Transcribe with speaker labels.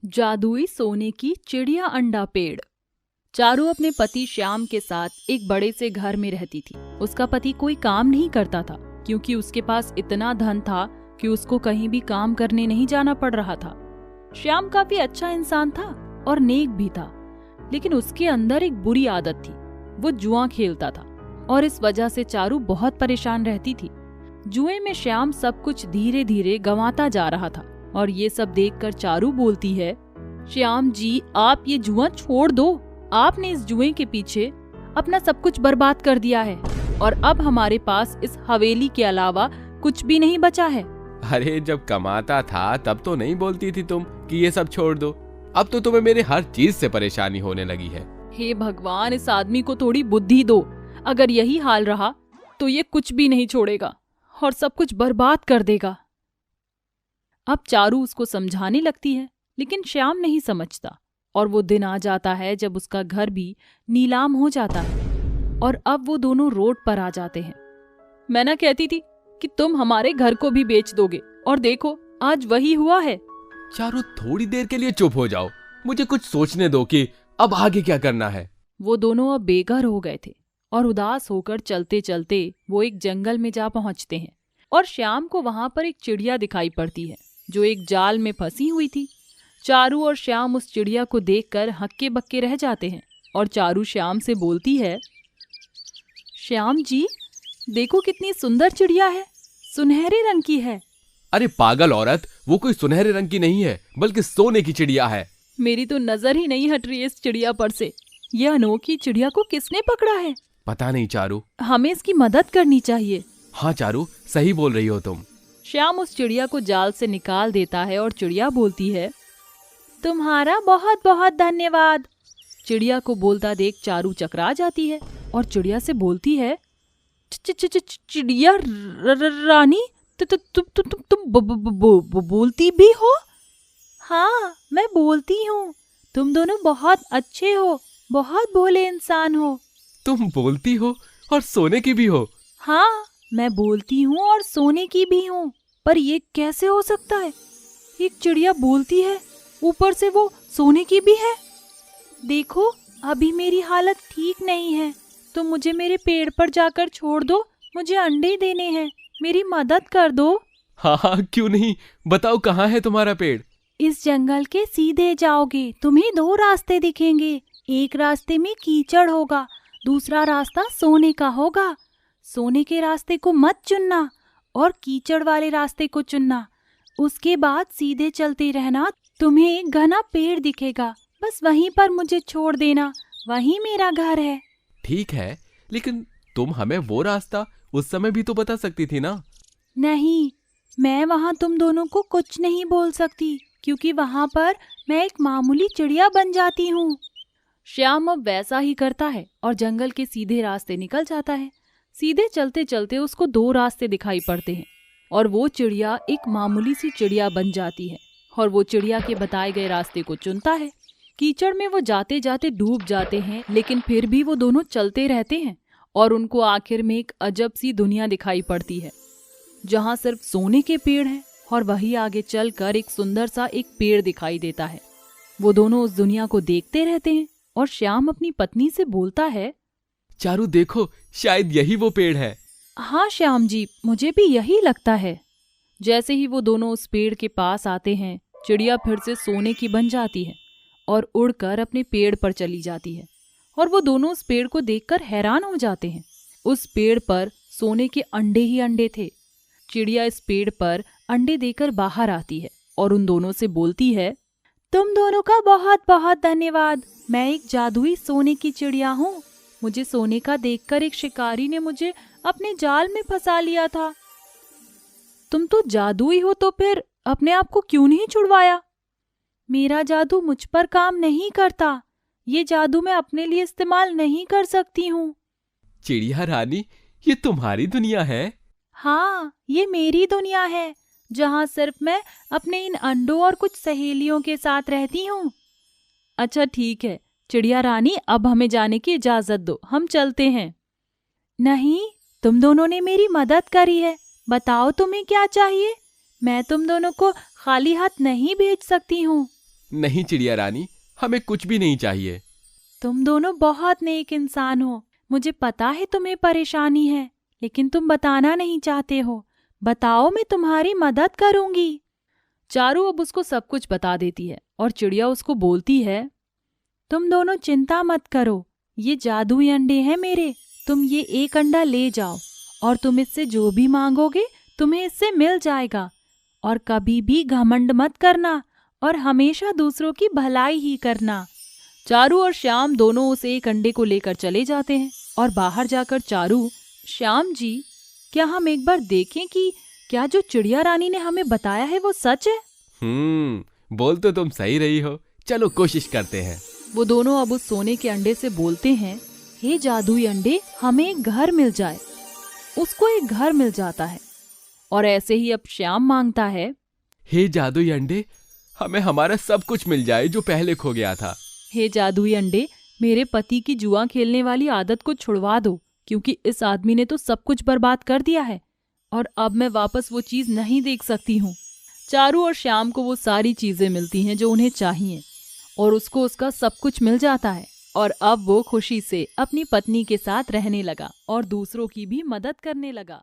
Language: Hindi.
Speaker 1: जादुई सोने की चिड़िया अंडा पेड़। चारू अपने पति श्याम के साथ एक बड़े से घर में रहती थी। उसका पति कोई काम नहीं करता था क्योंकि उसके पास इतना धन था कि उसको कहीं भी काम करने नहीं जाना पड़ रहा था। श्याम काफी अच्छा इंसान था और नेक भी था, लेकिन उसके अंदर एक बुरी आदत थी। वो जुआ खेलता था और इस वजह से चारू बहुत परेशान रहती थी। जुए में श्याम सब कुछ धीरे धीरे गंवाता जा रहा था और ये सब देखकर चारू बोलती है, श्याम जी आप ये जुआ छोड़ दो। आपने इस जुए के पीछे अपना सब कुछ बर्बाद कर दिया है और अब हमारे पास इस हवेली के अलावा कुछ भी नहीं बचा है।
Speaker 2: अरे जब कमाता था तब तो नहीं बोलती थी तुम कि ये सब छोड़ दो। अब तो तुम्हें मेरे हर चीज से परेशानी होने लगी है।
Speaker 1: हे भगवान, इस आदमी को थोड़ी बुद्धि दो। अगर यही हाल रहा तो ये कुछ भी नहीं छोड़ेगा और सब कुछ बर्बाद कर देगा। अब चारू उसको समझाने लगती है, लेकिन श्याम नहीं समझता और वो दिन आ जाता है जब उसका घर भी नीलाम हो जाता है और अब वो दोनों रोड पर आ जाते हैं। मैं ना कहती थी कि तुम हमारे घर को भी बेच दोगे और देखो आज वही हुआ है।
Speaker 2: चारू थोड़ी देर के लिए चुप हो जाओ, मुझे कुछ सोचने दो कि अब आगे क्या करना है।
Speaker 1: वो दोनों अब बेघर हो गए थे और उदास होकर चलते चलते वो एक जंगल में जा पहुंचते हैं और श्याम को वहां पर एक चिड़िया दिखाई पड़ती है जो एक जाल में फंसी हुई थी। चारू और श्याम उस चिड़िया को देखकर हक्के बक्के रह जाते हैं और चारू श्याम से बोलती है, श्याम जी देखो कितनी सुंदर चिड़िया है, सुनहरे रंग की है।
Speaker 2: अरे पागल औरत, वो कोई सुनहरे रंग की नहीं है बल्कि सोने की चिड़िया है।
Speaker 1: मेरी तो नजर ही नहीं हट रही इस चिड़िया पर से। यह अनोखी चिड़िया को किसने पकड़ा है?
Speaker 2: पता नहीं चारू,
Speaker 1: हमें इसकी मदद करनी चाहिए।
Speaker 2: हाँ चारू, सही बोल रही हो तुम।
Speaker 1: श्याम उस चिड़िया को जाल से निकाल देता है और चिड़िया बोलती है, तुम्हारा बहुत बहुत धन्यवाद। चिड़िया को बोलता देख चारू चकरा जाती है और चिड़िया से बोलती है, चिड़िया रानी तुम बोलती भी हो? हाँ मैं बोलती हूँ। तुम दोनों बहुत अच्छे हो, बहुत भोले इंसान हो।
Speaker 2: तुम बोलती हो और सोने की भी हो?
Speaker 1: हाँ मैं बोलती हूँ और सोने की भी हूँ, पर ये कैसे हो सकता है? एक चिड़िया बोलती है, ऊपर से वो सोने की भी है। देखो अभी मेरी हालत ठीक नहीं है, तो मुझे मेरे पेड़ पर जाकर छोड़ दो। मुझे अंडे देने हैं, मेरी मदद कर दो।
Speaker 2: हाँ हाँ क्यों नहीं, बताओ कहाँ है तुम्हारा पेड़?
Speaker 1: इस जंगल के सीधे जाओगे, तुम्हें दो रास्ते दिखेंगे। एक रास्ते में कीचड़ होगा, दूसरा रास्ता सोने का होगा। सोने के रास्ते को मत चुनना और कीचड़ वाले रास्ते को चुनना। उसके बाद सीधे चलते रहना, तुम्हें एक घना पेड़ दिखेगा। बस वहीं पर मुझे छोड़ देना, वहीं मेरा घर है।
Speaker 2: ठीक है, लेकिन तुम हमें वो रास्ता उस समय भी तो बता सकती थी ना।
Speaker 1: नहीं, मैं वहाँ तुम दोनों को कुछ नहीं बोल सकती क्योंकि वहाँ पर मैं एक मामूली चिड़िया बन जाती हूँ। श्याम अब वैसा ही करता है और जंगल के सीधे रास्ते निकल जाता है। सीधे चलते चलते उसको दो रास्ते दिखाई पड़ते हैं और वो चिड़िया एक मामूली सी चिड़िया बन जाती है और वो चिड़िया के बताए गए रास्ते को चुनता है। कीचड़ में वो जाते जाते डूब जाते हैं, लेकिन फिर भी वो दोनों चलते रहते हैं और उनको आखिर में एक अजब सी दुनिया दिखाई पड़ती है जहाँ सिर्फ सोने के पेड़ हैं और वही आगे चलकर एक सुंदर सा एक पेड़ दिखाई देता है। वो दोनों उस दुनिया को देखते रहते हैं और श्याम अपनी पत्नी से बोलता है,
Speaker 2: चारू देखो, शायद यही वो पेड़ है।
Speaker 1: हाँ श्याम जी, मुझे भी यही लगता है। जैसे ही वो दोनों उस पेड़ के पास आते हैं, चिड़िया फिर से सोने की बन जाती है और उड़कर अपने पेड़ पर चली जाती है और वो दोनों उस पेड़ को देखकर हैरान हो जाते हैं। उस पेड़ पर सोने के अंडे ही अंडे थे। चिड़िया इस पेड़ पर अंडे देकर बाहर आती है और उन दोनों से बोलती है, तुम दोनों का बहुत बहुत धन्यवाद। मैं एक जादुई सोने की चिड़िया हूँ। मुझे सोने का देखकर एक शिकारी ने मुझे अपने जाल में फंसा लिया था। तुम तो जादुई हो, तो फिर अपने आप को क्यों नहीं छुड़वाया? मेरा जादू मुझ पर काम नहीं करता। ये जादू मैं अपने लिए इस्तेमाल नहीं कर सकती हूँ।
Speaker 2: चिड़िया रानी, ये तुम्हारी दुनिया है?
Speaker 1: हाँ, ये मेरी दुनिया है जहाँ सिर्फ मैं अपने इन अंडों और कुछ सहेलियों के साथ रहती हूँ। अच्छा ठीक है चिड़िया रानी, अब हमें जाने की इजाजत दो, हम चलते हैं। नहीं, तुम दोनों ने मेरी मदद करी है। बताओ तुम्हें क्या चाहिए? मैं तुम दोनों को खाली हाथ नहीं भेज सकती हूँ।
Speaker 2: नहीं चिड़िया रानी, हमें कुछ भी नहीं चाहिए।
Speaker 1: तुम दोनों बहुत नेक इंसान हो। मुझे पता है तुम्हें परेशानी है, लेकिन तुम बताना नहीं चाहते हो। बताओ, मैं तुम्हारी मदद करूंगी। चारू अब उसको सब कुछ बता देती है और चिड़िया उसको बोलती है, तुम दोनों चिंता मत करो, ये जादुई अंडे हैं मेरे। तुम ये एक अंडा ले जाओ और तुम इससे जो भी मांगोगे तुम्हें इससे मिल जाएगा। और कभी भी घमंड मत करना और हमेशा दूसरों की भलाई ही करना। चारू और श्याम दोनों उस एक अंडे को लेकर चले जाते हैं और बाहर जाकर चारू, श्याम जी, क्या हम एक बार देखें कि क्या जो चिड़िया रानी ने हमें बताया है वो सच है?
Speaker 2: बोल तो तुम सही रही हो, चलो कोशिश करते हैं।
Speaker 1: वो दोनों अब उस सोने के अंडे से बोलते हैं, हे जादुई अंडे, हमें एक घर मिल जाए। उसको एक घर मिल जाता है। और ऐसे ही अब श्याम मांगता है,
Speaker 2: हे जादुई अंडे, हमें हमारा सब कुछ मिल जाए जो पहले खो गया था।
Speaker 1: हे जादुई अंडे, मेरे पति की जुआ खेलने वाली आदत को छुड़वा दो, क्योंकि इस आदमी ने तो सब कुछ बर्बाद कर दिया है और अब मैं वापस वो चीज नहीं देख सकती हूँ। चारू और श्याम को वो सारी चीजें मिलती हैं जो उन्हें चाहिए और उसको उसका सब कुछ मिल जाता है और अब वो खुशी से अपनी पत्नी के साथ रहने लगा और दूसरों की भी मदद करने लगा।